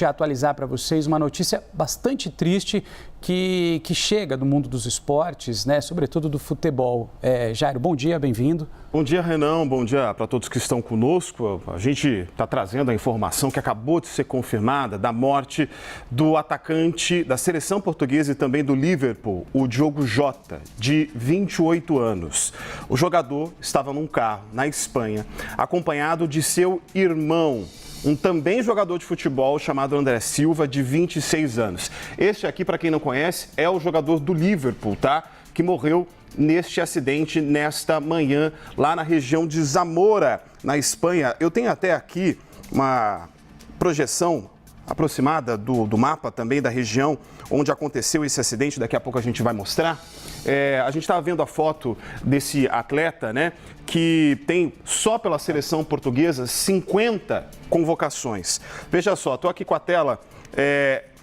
gente atualizar para vocês uma notícia bastante triste que chega do mundo dos esportes, né? Sobretudo do futebol. Jairo, bom dia, bem-vindo. Bom dia, Renan. Bom dia para todos que estão conosco. A gente está trazendo a informação que acabou de ser confirmada da morte do atacante da seleção portuguesa e também do Liverpool, o Diogo Jota, de 28 anos. O jogador estava num carro na Espanha, acompanhado de seu irmão, um também jogador de futebol chamado André Silva, de 26 anos. Este aqui, para quem não conhece, é o jogador do Liverpool, tá? Que morreu neste acidente nesta manhã, lá na região de Zamora, na Espanha. Eu tenho até aqui uma projeção aproximada do mapa também da região onde aconteceu esse acidente, daqui a pouco a gente vai mostrar. A gente estava vendo a foto desse atleta, né, que tem só pela seleção portuguesa 50 convocações. Veja só, estou aqui com a tela,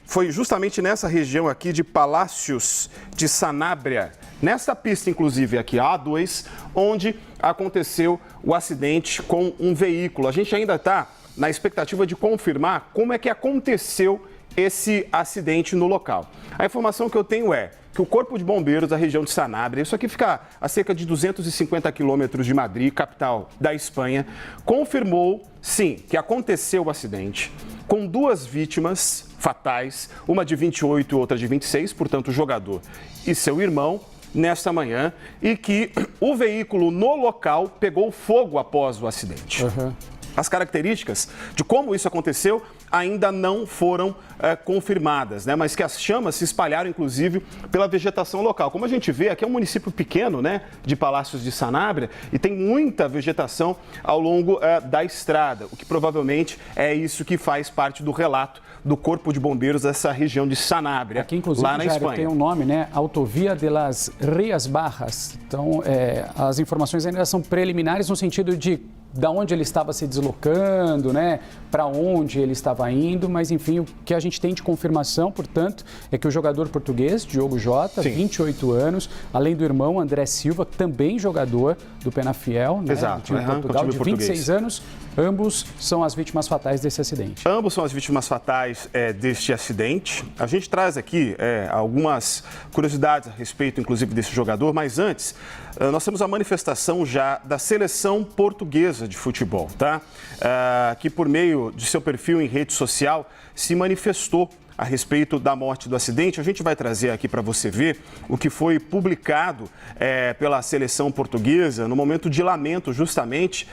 foi justamente nessa região aqui de Palácios de Sanabria, nessa pista inclusive aqui, a A2, onde aconteceu o acidente com um veículo. A gente ainda está na expectativa de confirmar como é que aconteceu esse acidente no local. A informação que eu tenho é que o Corpo de Bombeiros da região de Sanabria, isso aqui fica a cerca de 250 quilômetros de Madrid, capital da Espanha, confirmou, sim, que aconteceu o acidente com duas vítimas fatais, uma de 28 e outra de 26, portanto o jogador e seu irmão, nesta manhã, e que o veículo no local pegou fogo após o acidente. As características de como isso aconteceu ainda não foram confirmadas, né? Mas que as chamas se espalharam, inclusive, pela vegetação local. Como a gente vê, aqui é um município pequeno, né, de Palácios de Sanabria, e tem muita vegetação ao longo da estrada, o que provavelmente é isso que faz parte do relato do Corpo de Bombeiros dessa região de Sanabria, aqui, inclusive, lá na Espanha. Tem um nome, né? Autovia de las Rías Barras. Então, as informações ainda são preliminares no sentido de onde ele estava se deslocando, né? Para onde ele estava indo, mas enfim, o que a gente tem de confirmação, portanto, é que o jogador português, Diogo Jota, sim, 28 anos, além do irmão André Silva, também jogador do Penafiel, né? Exato, do time de Portugal, de 26 anos, ambos são as vítimas fatais desse acidente. Ambos são as vítimas fatais deste acidente. A gente traz aqui algumas curiosidades a respeito, inclusive, desse jogador, mas antes, nós temos a manifestação já da seleção portuguesa de futebol, tá? Que por meio de seu perfil em rede social se manifestou a respeito da morte do acidente. A gente vai trazer aqui para você ver o que foi publicado pela seleção portuguesa no momento de lamento, justamente,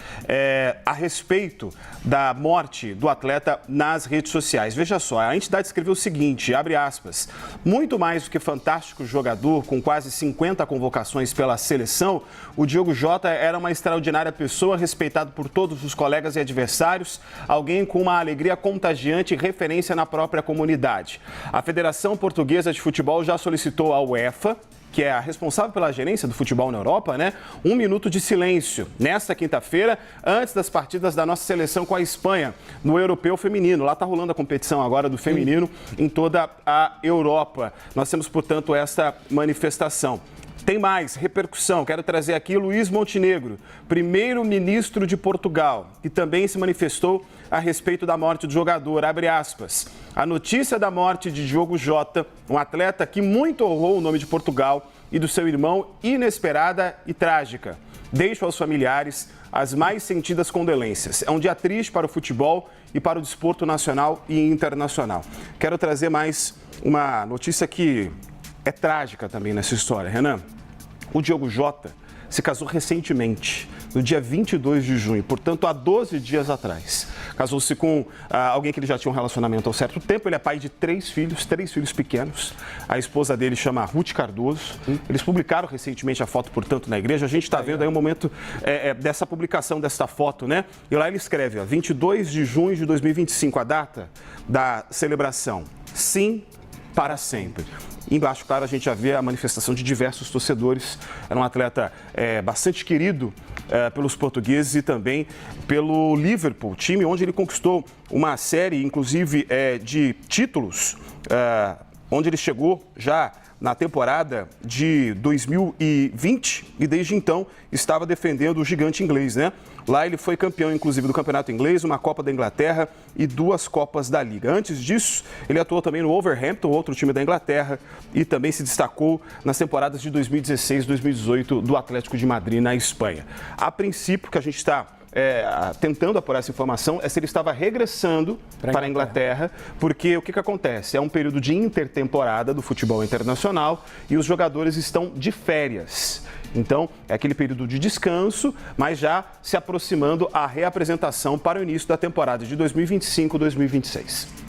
a respeito da morte do atleta nas redes sociais. Veja só, a entidade escreveu o seguinte, abre aspas, muito mais do que fantástico jogador, com quase 50 convocações pela seleção, o Diogo Jota era uma extraordinária pessoa, respeitado por todos os colegas e adversários, alguém com uma alegria contagiante e referência na própria comunidade. A Federação Portuguesa de Futebol já solicitou à UEFA, que é a responsável pela gerência do futebol na Europa, né, 1 minuto de silêncio nesta quinta-feira, antes das partidas da nossa seleção com a Espanha, no Europeu Feminino. Lá está rolando a competição agora do feminino em toda a Europa. Nós temos, portanto, esta manifestação. Tem mais repercussão, quero trazer aqui Luís Montenegro, primeiro-ministro de Portugal, que também se manifestou a respeito da morte do jogador, abre aspas. A notícia da morte de Diogo Jota, um atleta que muito honrou o nome de Portugal e do seu irmão, inesperada e trágica. Deixo aos familiares as mais sentidas condolências. É um dia triste para o futebol e para o desporto nacional e internacional. Quero trazer mais uma notícia que é trágica também nessa história, Renan. O Diogo Jota se casou recentemente, no dia 22 de junho, portanto, há 12 dias atrás. Casou-se com alguém que ele já tinha um relacionamento há um certo tempo. Ele é pai de 3 filhos pequenos. A esposa dele chama Ruth Cardoso. Eles publicaram recentemente a foto, portanto, na igreja. A gente está vendo aí um momento dessa publicação desta foto, né? E lá ele escreve, ó, 22 de junho de 2025, a data da celebração. Sim, para sempre. Embaixo, claro, a gente já vê a manifestação de diversos torcedores. Era um atleta bastante querido pelos portugueses e também pelo Liverpool, time onde ele conquistou uma série, inclusive, de títulos, onde ele chegou já na temporada de 2020 e desde então estava defendendo o gigante inglês, né? Lá ele foi campeão, inclusive, do Campeonato Inglês, uma Copa da Inglaterra e 2 Copas da Liga. Antes disso, ele atuou também no Wolverhampton, outro time da Inglaterra, e também se destacou nas temporadas de 2016 e 2018 do Atlético de Madrid, na Espanha. A princípio, que a gente está tentando apurar essa informação é se ele estava regressando para a Inglaterra, porque o que acontece? É um período de intertemporada do futebol internacional e os jogadores estão de férias. Então, é aquele período de descanso, mas já se aproximando a reapresentação para o início da temporada de 2025-2026.